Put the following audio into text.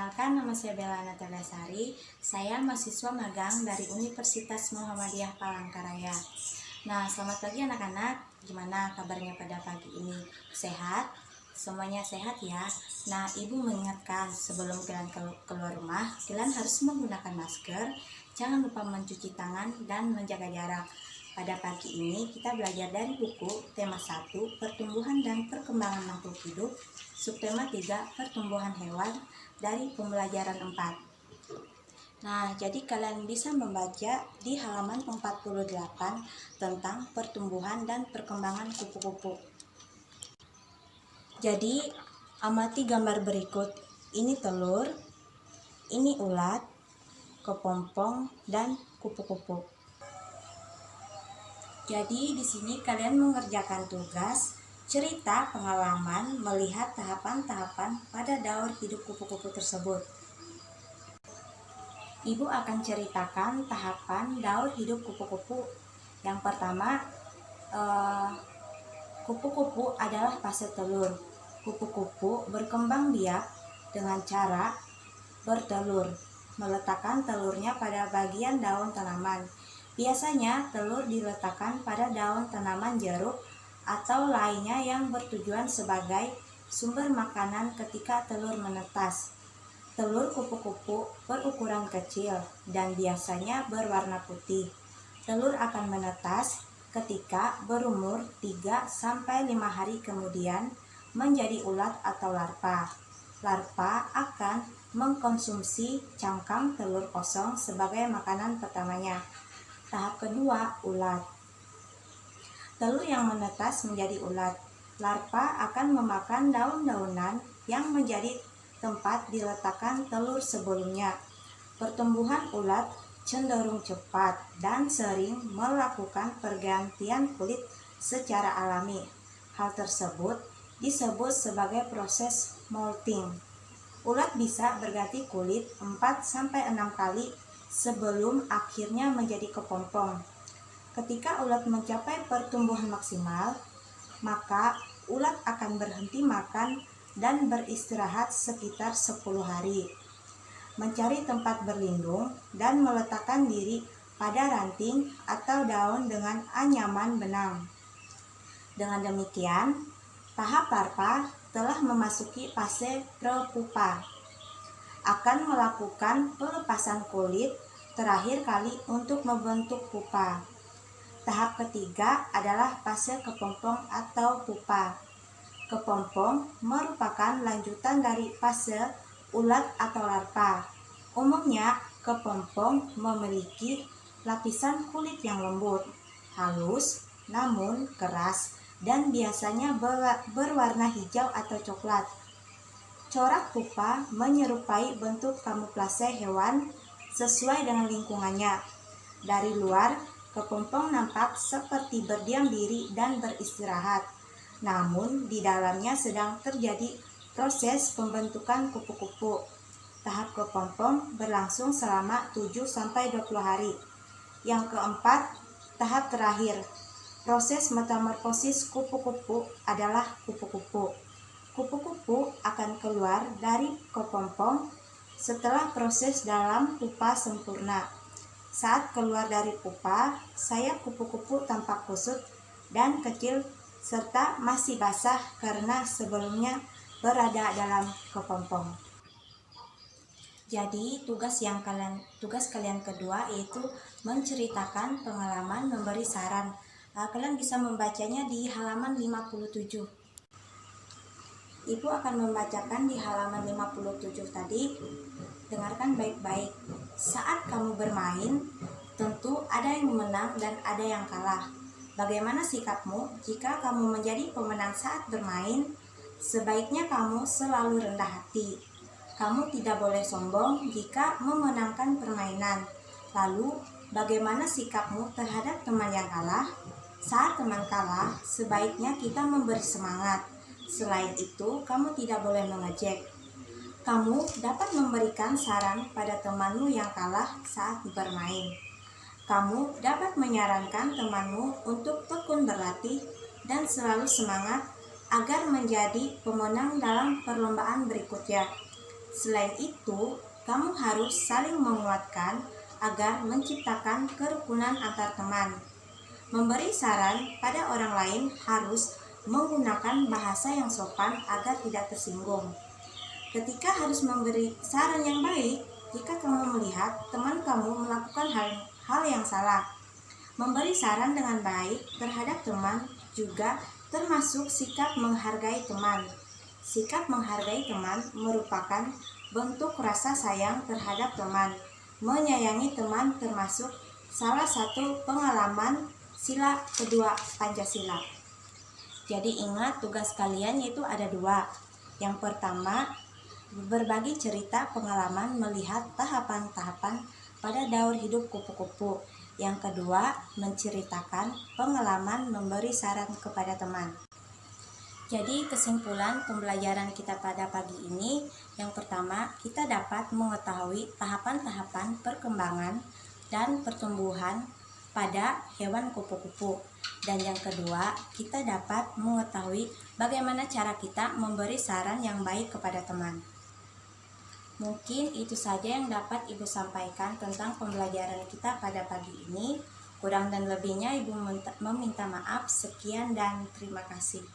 Perkenalkan, nama saya Bella Natalia Sari. Saya mahasiswa magang dari Universitas Muhammadiyah Palangkaraya. Nah, selamat pagi anak-anak. Gimana kabarnya pada pagi ini? Sehat? Semuanya sehat ya? Nah, Ibu mengingatkan sebelum kalian keluar rumah, kalian harus menggunakan masker, jangan lupa mencuci tangan dan menjaga jarak. Pada pagi ini kita belajar dari buku tema 1 Pertumbuhan dan Perkembangan Makhluk Hidup, subtema 3 Pertumbuhan Hewan dari pembelajaran 4. Nah, jadi kalian bisa membaca di halaman 48 tentang pertumbuhan dan perkembangan kupu-kupu. Jadi, amati gambar berikut. Ini telur, ini ulat, kepompong, dan kupu-kupu. Jadi di sini kalian mengerjakan tugas cerita pengalaman melihat tahapan-tahapan pada daur hidup kupu-kupu tersebut. Ibu akan ceritakan tahapan daur hidup kupu-kupu. Yang pertama, kupu-kupu adalah fase telur. Kupu-kupu berkembang biak dengan cara bertelur, meletakkan telurnya pada bagian daun tanaman. Biasanya telur diletakkan pada daun tanaman jeruk atau lainnya yang bertujuan sebagai sumber makanan ketika telur menetas. Telur kupu-kupu berukuran kecil dan biasanya berwarna putih. Telur akan menetas ketika berumur 3-5 hari kemudian menjadi ulat atau larva. Larva akan mengkonsumsi cangkang telur kosong sebagai makanan pertamanya. Tahap kedua, ulat. Telur yang menetas menjadi ulat. Larva akan memakan daun-daunan yang menjadi tempat diletakkan telur sebelumnya. Pertumbuhan ulat cenderung cepat dan sering melakukan pergantian kulit secara alami. Hal tersebut disebut sebagai proses molting. Ulat bisa berganti kulit 4-6 kali sebelum akhirnya menjadi kepompong. Ketika ulat mencapai pertumbuhan maksimal, maka ulat akan berhenti makan dan beristirahat sekitar 10 hari, mencari tempat berlindung dan meletakkan diri pada ranting atau daun dengan anyaman benang. Dengan demikian, tahap larva telah memasuki fase prepupa, akan melakukan pelepasan kulit terakhir kali untuk membentuk pupa. Tahap ketiga adalah fase kepompong atau pupa. Kepompong merupakan lanjutan dari fase ulat atau larva. Umumnya, kepompong memiliki lapisan kulit yang lembut, halus, namun keras, dan biasanya berwarna hijau atau coklat. Corak pupa menyerupai bentuk kamuflase hewan sesuai dengan lingkungannya. Dari luar, kepompong nampak seperti berdiam diri dan beristirahat. Namun, di dalamnya sedang terjadi proses pembentukan kupu-kupu. Tahap kepompong berlangsung selama 7-20 hari. Yang keempat, tahap terakhir. Proses metamorfosis kupu-kupu adalah kupu-kupu. Kupu-kupu akan keluar dari kepompong setelah proses dalam pupa sempurna. Saat keluar dari pupa, sayap kupu-kupu tampak kusut dan kecil serta masih basah karena sebelumnya berada dalam kepompong. Jadi tugas kalian kedua yaitu menceritakan pengalaman, memberi saran. Kalian bisa membacanya di halaman 57. Ibu akan membacakan di halaman 57 tadi. Dengarkan baik-baik. Saat kamu bermain, tentu ada yang menang dan ada yang kalah. Bagaimana sikapmu jika kamu menjadi pemenang saat bermain? Sebaiknya kamu selalu rendah hati. Kamu tidak boleh sombong jika memenangkan permainan. Lalu, bagaimana sikapmu terhadap teman yang kalah? Saat teman kalah, sebaiknya kita memberi semangat. Selain itu, kamu tidak boleh mengejek. Kamu dapat memberikan saran pada temanmu yang kalah saat bermain. Kamu dapat menyarankan temanmu untuk tekun berlatih dan selalu semangat agar menjadi pemenang dalam perlombaan berikutnya. Selain itu, kamu harus saling menguatkan agar menciptakan kerukunan antar teman. Memberi saran pada orang lain harus menggunakan bahasa yang sopan agar tidak tersinggung. Ketika harus memberi saran yang baik, jika kamu melihat teman kamu melakukan hal yang salah, memberi saran dengan baik terhadap teman juga termasuk sikap menghargai teman. Sikap menghargai teman merupakan bentuk rasa sayang terhadap teman. Menyayangi teman termasuk salah satu pengalaman sila kedua Pancasila. Jadi ingat, tugas kalian yaitu ada 2. Yang pertama, berbagi cerita pengalaman melihat tahapan-tahapan pada daur hidup kupu-kupu. Yang kedua, menceritakan pengalaman memberi saran kepada teman. Jadi kesimpulan pembelajaran kita pada pagi ini, yang pertama, kita dapat mengetahui tahapan-tahapan perkembangan dan pertumbuhan pada hewan kupu-kupu. Dan yang kedua, kita dapat mengetahui bagaimana cara kita memberi saran yang baik kepada teman. Mungkin itu saja yang dapat Ibu sampaikan tentang pembelajaran kita pada pagi ini. Kurang dan lebihnya Ibu meminta maaf. Sekian dan terima kasih.